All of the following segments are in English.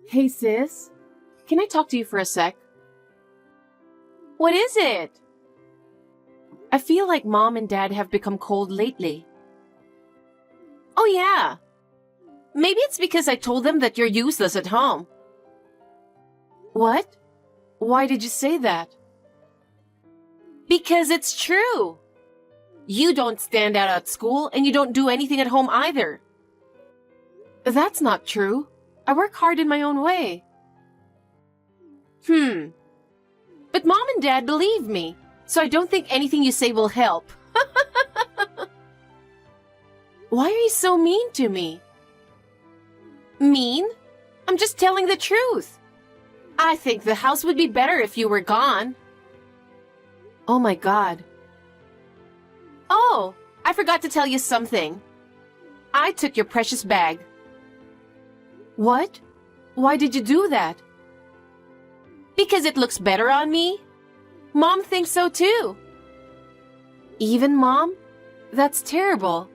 Hey sis, can I talk to you for a sec? What is it? I feel like mom and dad have become cold lately. Oh yeah. Maybe it's because I told them that you're useless at home. What? Why did you say that? Because it's true. You don't stand out at school and you don't do anything at home either. That's not true. I work hard in my own way. But mom and dad believe me, so I don't think anything you say will help. Why are you so mean to me? Mean? I'm just telling the truth. I think the house would be better if you were gone. Oh my God. Oh, I forgot to tell you something. I took your precious bag. What? Why did you do that? Because it looks better on me. Mom thinks so too. Even mom? That's terrible.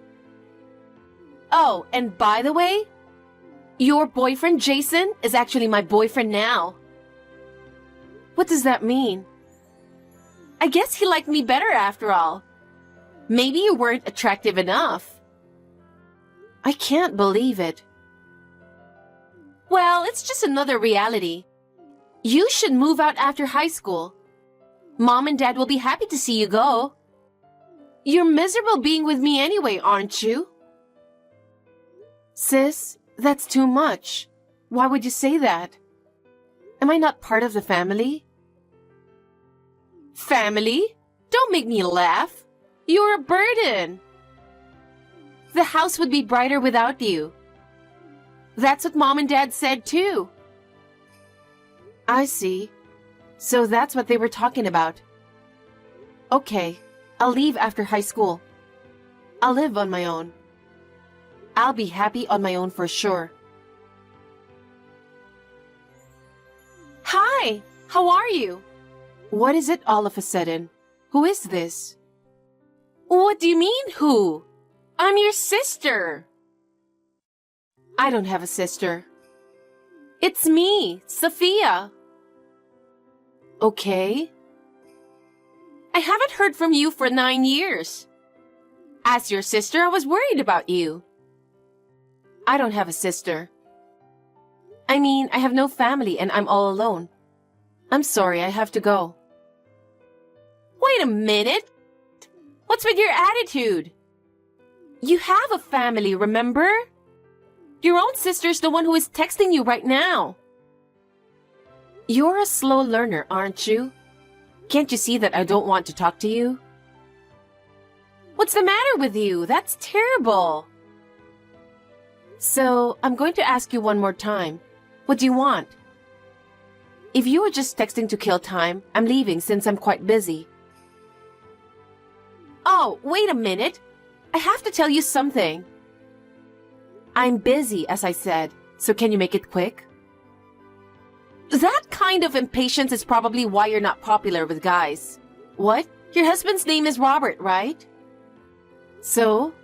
Oh, and by the way, your boyfriend Jason is actually my boyfriend now. What does that mean? I guess he liked me better after all. Maybe you weren't attractive enough. I can't believe it. Well, it's just another reality. You should move out after high school. Mom and Dad will be happy to see you go. You're miserable being with me anyway, aren't you? Sis, that's too much. Why would you say that? Am I not part of the family? Family? Don't make me laugh. You're a burden. The house would be brighter without you. That's what Mom and Dad said too. I see. So that's what they were talking about. Okay, I'll leave after high school. I'll live on my own. I'll be happy on my own for sure. Hi, how are you? What is it all of a sudden? Who is this? What do you mean, who? I'm your sister. I don't have a sister. It's me, Sophia. Okay. I haven't heard from you for 9 years. As your sister, I was worried about you. I don't have a sister. I mean, I have no family and I'm all alone. I'm sorry, I have to go. Wait a minute. What's with your attitude? You have a family, remember? Your own sister's the one who is texting you right now. You're a slow learner, aren't you? Can't you see that I don't want to talk to you? What's the matter with you? That's terrible. So, I'm going to ask you one more time. What do you want? If you were just texting to kill time, I'm leaving since I'm quite busy. Oh, wait a minute. I have to tell you something. I'm busy, as I said, so can you make it quick? That kind of impatience is probably why you're not popular with guys. What? Your husband's name is Robert, right? So?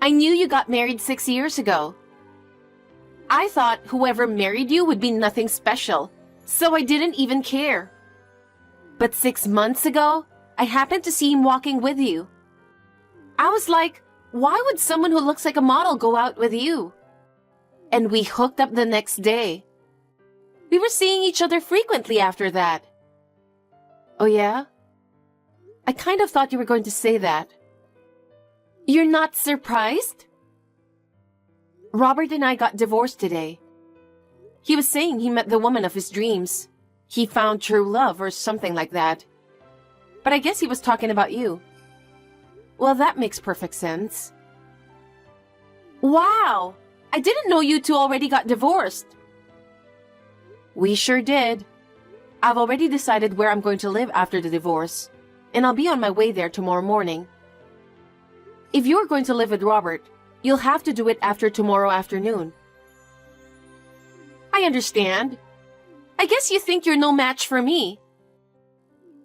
I knew you got married 6 years ago. I thought whoever married you would be nothing special, so I didn't even care. But 6 months ago, I happened to see him walking with you. I was like, why would someone who looks like a model go out with you? And we hooked up the next day. We were seeing each other frequently after that. Oh yeah? I kind of thought you were going to say that. You're not surprised? Robert and I got divorced today. He was saying he met the woman of his dreams. He found true love or something like that. But I guess he was talking about you. Well, that makes perfect sense. Wow! I didn't know you two already got divorced. We sure did. I've already decided where I'm going to live after the divorce, and I'll be on my way there tomorrow morning. If you're going to live with Robert, you'll have to do it after tomorrow afternoon. I understand. I guess you think you're no match for me.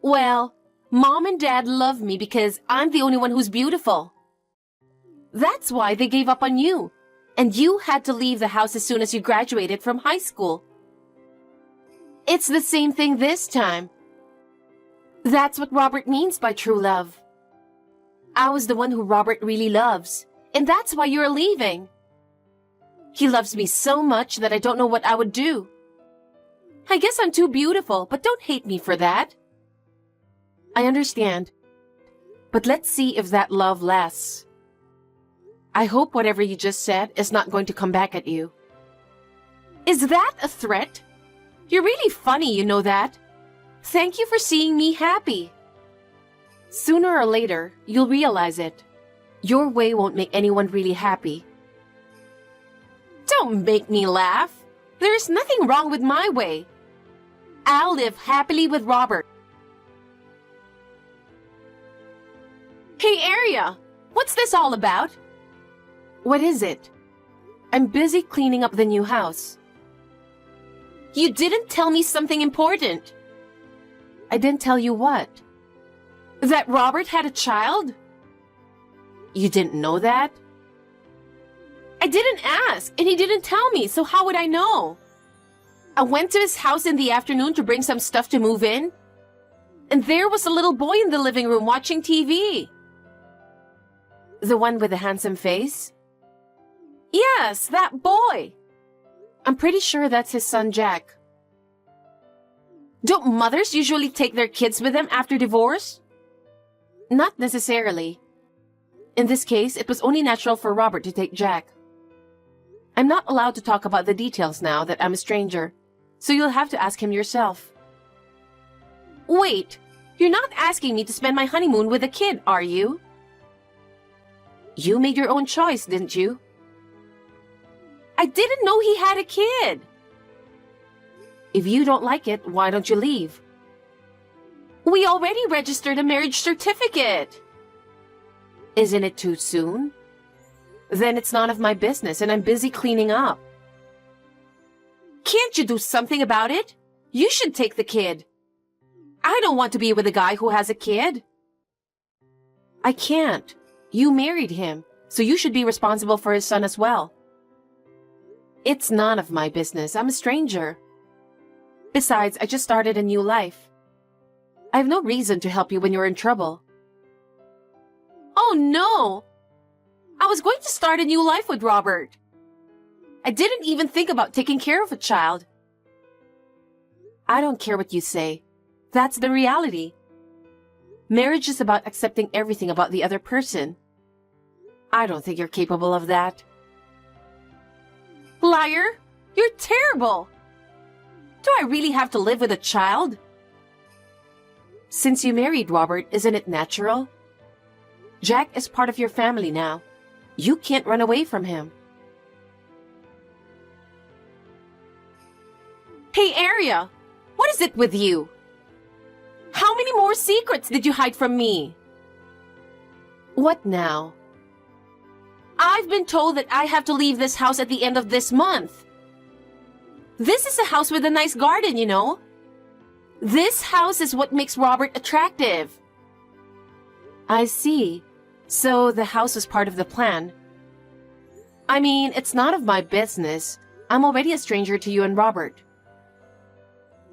Well, Mom and Dad love me because I'm the only one who's beautiful. That's why they gave up on you, And you had to leave the house as soon as you graduated from high school. It's the same thing this time. That's what Robert means by true love. I was the one who Robert really loves, and that's why you're leaving. He loves me so much that I don't know what I would do. I guess I'm too beautiful, but don't hate me for that. I understand. But let's see if that love lasts. I hope whatever you just said is not going to come back at you. Is that a threat? You're really funny, you know that. Thank you for seeing me happy. Sooner or later, you'll realize it. Your way won't make anyone really happy. Don't make me laugh. There is nothing wrong with my way. I'll live happily with Robert. Hey, Aria, what's this all about? What is it? I'm busy cleaning up the new house. You didn't tell me something important. I didn't tell you what? That Robert had a child? You didn't know that? I didn't ask, and he didn't tell me, so how would I know? I went to his house in the afternoon to bring some stuff to move in, and there was a little boy in the living room watching TV. The one with the handsome face? Yes, that boy. I'm pretty sure that's his son, Jack. Don't mothers usually take their kids with them after divorce? Not necessarily. In this case, it was only natural for Robert to take Jack. I'm not allowed to talk about the details now that I'm a stranger, so you'll have to ask him yourself. Wait, you're not asking me to spend my honeymoon with a kid, are you? You made your own choice, didn't you? I didn't know he had a kid. If you don't like it, why don't you leave? We already registered a marriage certificate. Isn't it too soon? Then it's none of my business and I'm busy cleaning up. Can't you do something about it? You should take the kid. I don't want to be with a guy who has a kid. I can't. You married him, so you should be responsible for his son as well. It's none of my business. I'm a stranger. Besides, I just started a new life. I have no reason to help you when you're in trouble. Oh no! I was going to start a new life with Robert. I didn't even think about taking care of a child. I don't care what you say. That's the reality. Marriage is about accepting everything about the other person. I don't think you're capable of that. Liar! You're terrible! Do I really have to live with a child? Since you married Robert, isn't it natural? Jack is part of your family now. You can't run away from him. Hey, Aria! What is it with you? How many more secrets did you hide from me? What now? I've been told that I have to leave this house at the end of this month. This is a house with a nice garden, you know. This house is what makes Robert attractive. I see. So the house was part of the plan. I mean, it's none of my business. I'm already a stranger to you and Robert.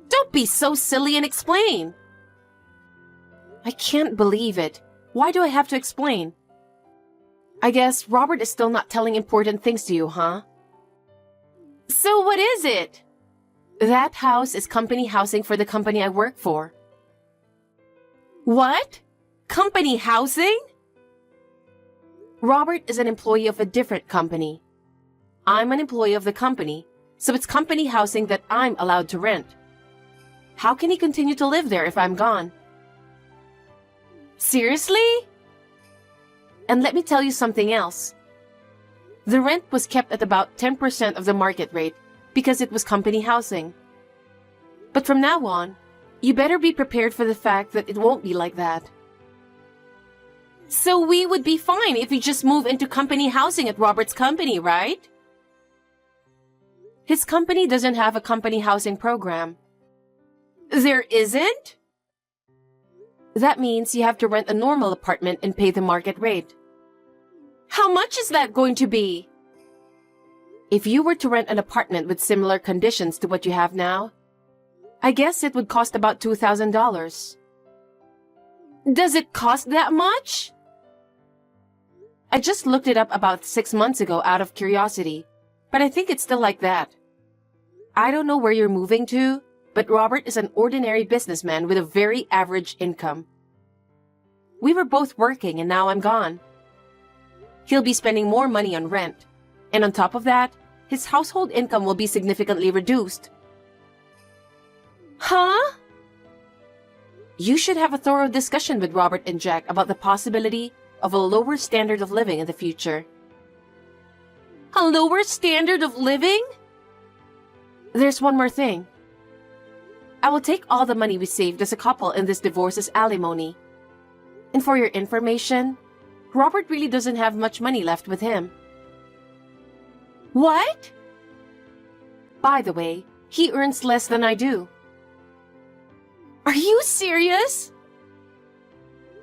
Don't be so silly and explain. I can't believe it. Why do I have to explain? I guess Robert is still not telling important things to you, huh? So what is it? That house is company housing for the company I work for. What? Company housing? Robert is an employee of a different company. I'm an employee of the company, so it's company housing that I'm allowed to rent. How can he continue to live there if I'm gone? Seriously? And let me tell you something else. The rent was kept at about 10% of the market rate because it was company housing. But from now on, you better be prepared for the fact that it won't be like that. So we would be fine if we just move into company housing at Robert's company, right? His company doesn't have a company housing program. There isn't? That means you have to rent a normal apartment and pay the market rate. How much is that going to be? If you were to rent an apartment with similar conditions to what you have now, I guess it would cost about $2,000. Does it cost that much? I just looked it up about 6 months ago out of curiosity, but I think it's still like that. I don't know where you're moving to, but Robert is an ordinary businessman with a very average income. We were both working and now I'm gone. He'll be spending more money on rent, and on top of that, his household income will be significantly reduced. Huh? You should have a thorough discussion with Robert and Jack about the possibility of a lower standard of living in the future. A lower standard of living? There's one more thing. I will take all the money we saved as a couple in this divorce as alimony. And for your information, Robert really doesn't have much money left with him. What? By the way, he earns less than I do. Are you serious?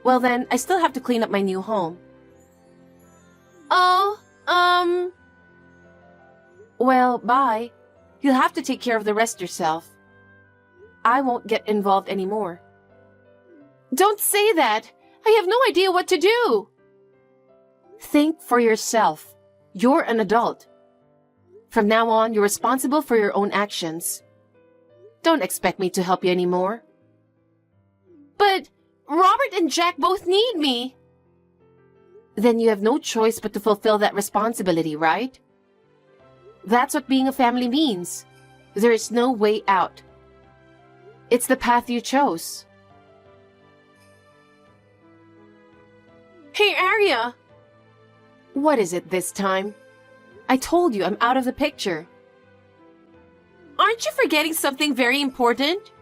Well then, I still have to clean up my new home. Oh, Well, bye. You'll have to take care of the rest yourself. I won't get involved anymore. Don't say that. I have no idea what to do. Think for yourself. You're an adult. From now on, you're responsible for your own actions. Don't expect me to help you anymore. But Robert and Jack both need me. Then you have no choice but to fulfill that responsibility, right? That's what being a family means. There is no way out. It's the path you chose. Hey, Arya. What is it this time? I told you I'm out of the picture. Aren't you forgetting something very important?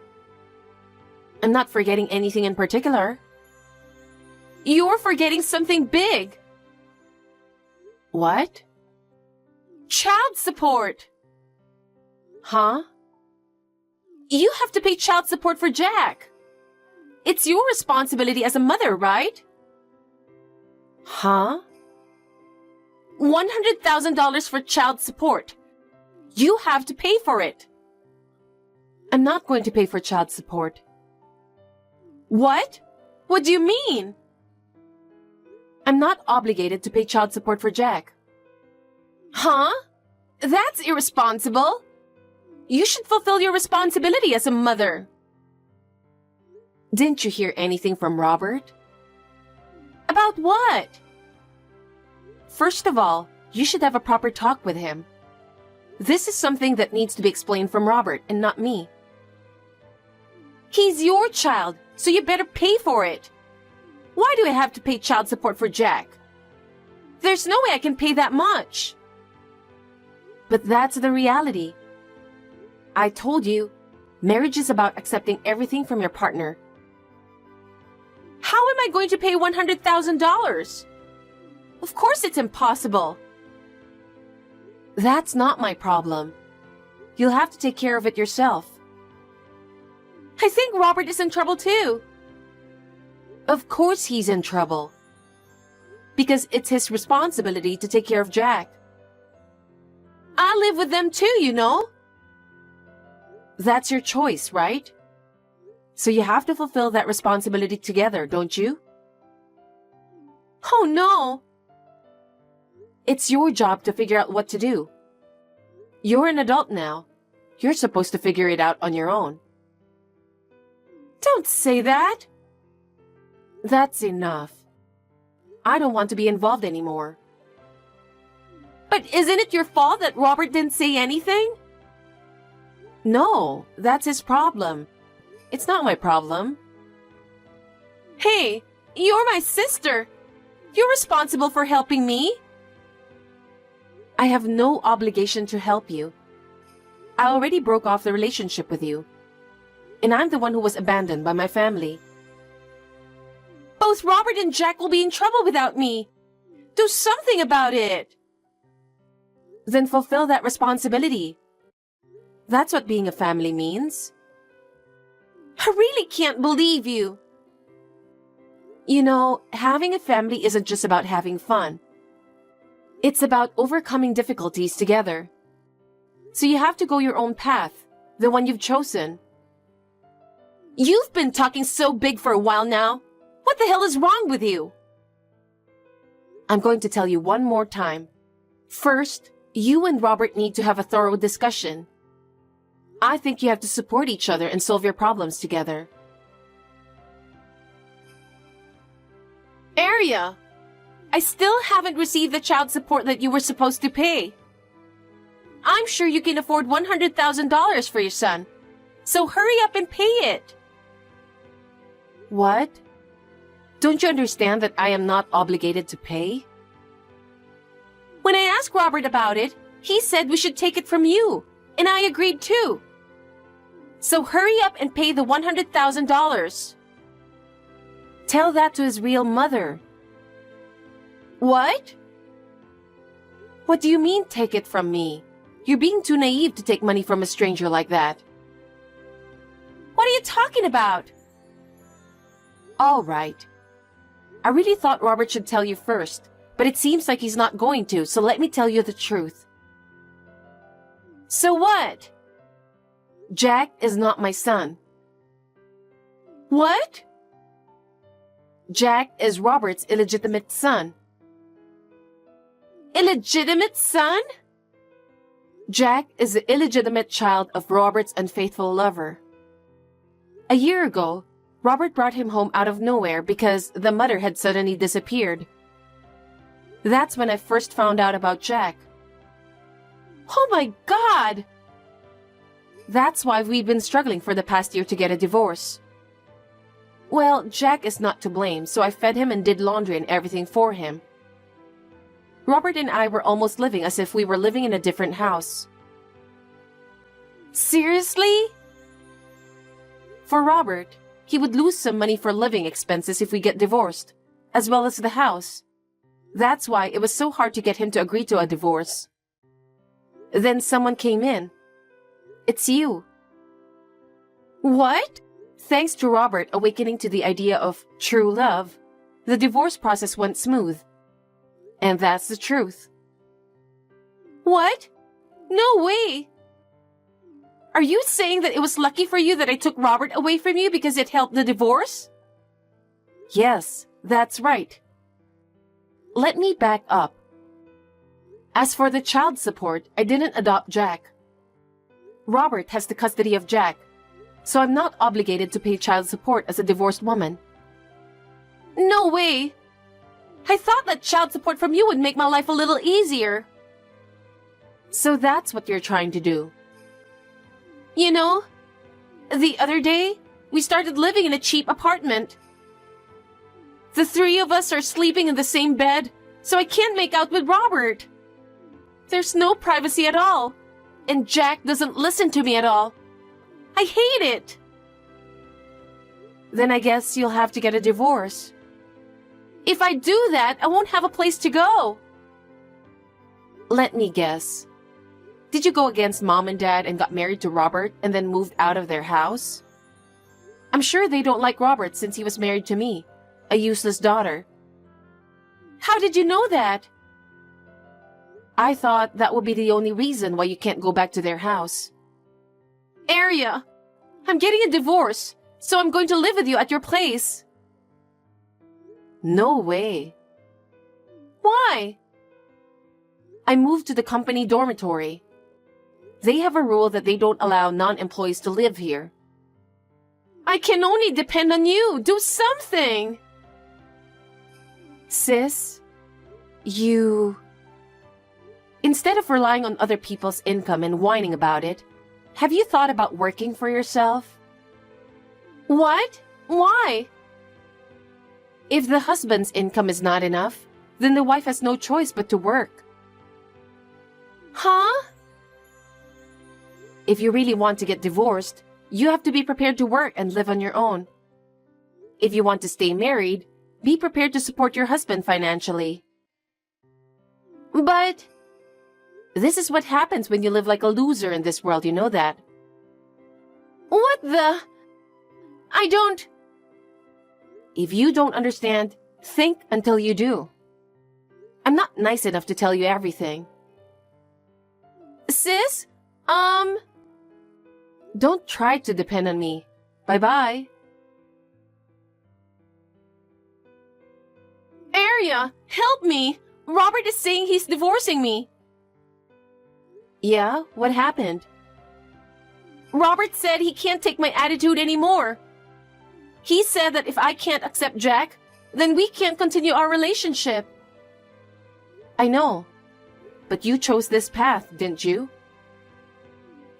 I'm not forgetting anything in particular. You're forgetting something big. What? Child support. Huh? You have to pay child support for Jack. It's your responsibility as a mother, right? Huh? $100,000 for child support. You have to pay for it. I'm not going to pay for child support. What? What do you mean? I'm not obligated to pay child support for Jack. Huh? That's irresponsible. You should fulfill your responsibility as a mother. Didn't you hear anything from Robert? About what? First of all, you should have a proper talk with him. This is something that needs to be explained from Robert and not me. He's your child, so you better pay for it. Why do I have to pay child support for Jack? There's no way I can pay that much. But that's the reality. I told you, marriage is about accepting everything from your partner. How am I going to pay $100,000? Of course it's impossible. That's not my problem. You'll have to take care of it yourself. I think Robert is in trouble too. Of course he's in trouble. Because it's his responsibility to take care of Jack. I live with them too, you know. That's your choice, right? So you have to fulfill that responsibility together, don't you? Oh no. It's your job to figure out what to do. You're an adult now. You're supposed to figure it out on your own. Don't say that. That's enough. I don't want to be involved anymore. But isn't it your fault that Robert didn't say anything? No, that's his problem. It's not my problem. Hey, you're my sister. You're responsible for helping me. I have no obligation to help you. I already broke off the relationship with you. And I'm the one who was abandoned by my family. Both Robert and Jack will be in trouble without me. Do something about it. Then fulfill that responsibility. That's what being a family means. I really can't believe you. You know, having a family isn't just about having fun. It's about overcoming difficulties together. So you have to go your own path, the one you've chosen. You've been talking so big for a while now. What the hell is wrong with you? I'm going to tell you one more time. First, you and Robert need to have a thorough discussion. I think you have to support each other and solve your problems together. Aria, I still haven't received the child support that you were supposed to pay. I'm sure you can afford $100,000 for your son. So hurry up and pay it. What? Don't you understand that I am not obligated to pay? When I asked Robert about it, he said we should take it from you, and I agreed too. So hurry up and pay the $100,000. Tell that to his real mother. What? What do you mean, take it from me? You're being too naive to take money from a stranger like that. What are you talking about? All right. I really thought Robert should tell you first, but it seems like he's not going to, so let me tell you the truth. So what? Jack is not my son. What? Jack is Robert's illegitimate son. Illegitimate son? Jack is the illegitimate child of Robert's unfaithful lover. A year ago, Robert brought him home out of nowhere because the mother had suddenly disappeared. That's when I first found out about Jack. Oh my God! That's why we've been struggling for the past year to get a divorce. Well, Jack is not to blame, so I fed him and did laundry and everything for him. Robert and I were almost living as if we were living in a different house. Seriously? For Robert, he would lose some money for living expenses if we get divorced, as well as the house. That's why it was so hard to get him to agree to a divorce. Then someone came in. It's you. What? Thanks to Robert awakening to the idea of true love, the divorce process went smooth. And that's the truth. What? No way! Are you saying that it was lucky for you that I took Robert away from you because it helped the divorce? Yes, that's right. Let me back up. As for the child support, I didn't adopt Jack. Robert has the custody of Jack, so I'm not obligated to pay child support as a divorced woman. No way! I thought that child support from you would make my life a little easier. So that's what you're trying to do. You know, the other day, we started living in a cheap apartment. The three of us are sleeping in the same bed, so I can't make out with Robert. There's no privacy at all, and Jack doesn't listen to me at all. I hate it. Then I guess you'll have to get a divorce. If I do that, I won't have a place to go. Let me guess. Did you go against Mom and Dad and got married to Robert and then moved out of their house? I'm sure they don't like Robert since he was married to me, a useless daughter. How did you know that? I thought that would be the only reason why you can't go back to their house. Aria, I'm getting a divorce, so I'm going to live with you at your place. No way. Why? I moved to the company dormitory. They have a rule that they don't allow non-employees to live here. I can only depend on you. Do something. Sis, instead of relying on other people's income and whining about it, have you thought about working for yourself? What? Why? If the husband's income is not enough, then the wife has no choice but to work. Huh? If you really want to get divorced, you have to be prepared to work and live on your own. If you want to stay married, be prepared to support your husband financially. But this is what happens when you live like a loser in this world, you know that. What the? I don't... If you don't understand, think until you do. I'm not nice enough to tell you everything. Sis? Don't try to depend on me. Bye-bye. Aria, help me! Robert is saying he's divorcing me. Yeah? What happened? Robert said he can't take my attitude anymore. He said that if I can't accept Jack, then we can't continue our relationship. I know. But you chose this path, didn't you?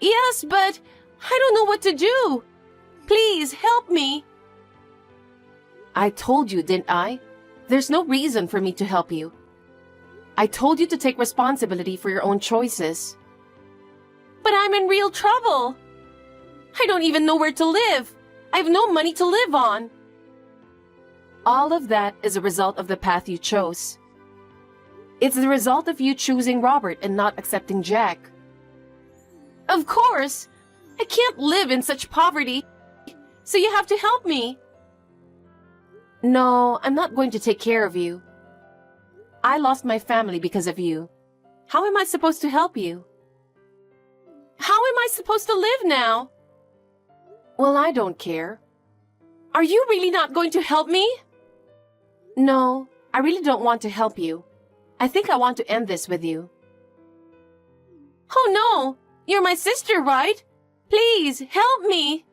Yes, but I don't know what to do. Please help me. I told you, didn't I? There's no reason for me to help you. I told you to take responsibility for your own choices. But I'm in real trouble. I don't even know where to live. I have no money to live on. All of that is a result of the path you chose. It's the result of you choosing Robert and not accepting Jack. Of course. I can't live in such poverty. So you have to help me. No, I'm not going to take care of you. I lost my family because of you. How am I supposed to help you? How am I supposed to live now? Well, I don't care. Are you really not going to help me? No, I really don't want to help you. I think I want to end this with you. Oh no! You're my sister, right? Please, help me!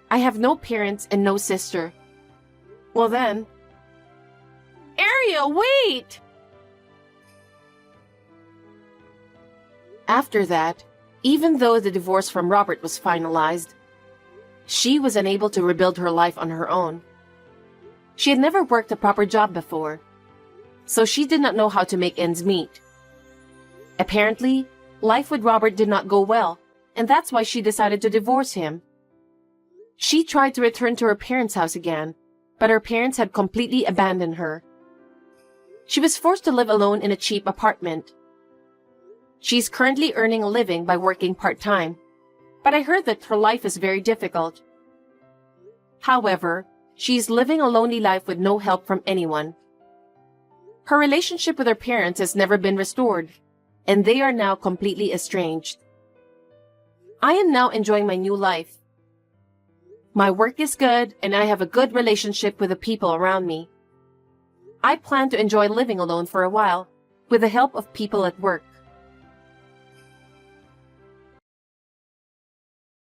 I have no parents and no sister. Well then... Aria, wait! After that, even though the divorce from Robert was finalized, she was unable to rebuild her life on her own. She had never worked a proper job before, so she did not know how to make ends meet. Apparently, life with Robert did not go well, and that's why she decided to divorce him. She tried to return to her parents' house again, but her parents had completely abandoned her. She was forced to live alone in a cheap apartment. She's currently earning a living by working part-time, but I heard that her life is very difficult. However, she's living a lonely life with no help from anyone. Her relationship with her parents has never been restored, and they are now completely estranged. I am now enjoying my new life. My work is good, and I have a good relationship with the people around me. I plan to enjoy living alone for a while, with the help of people at work.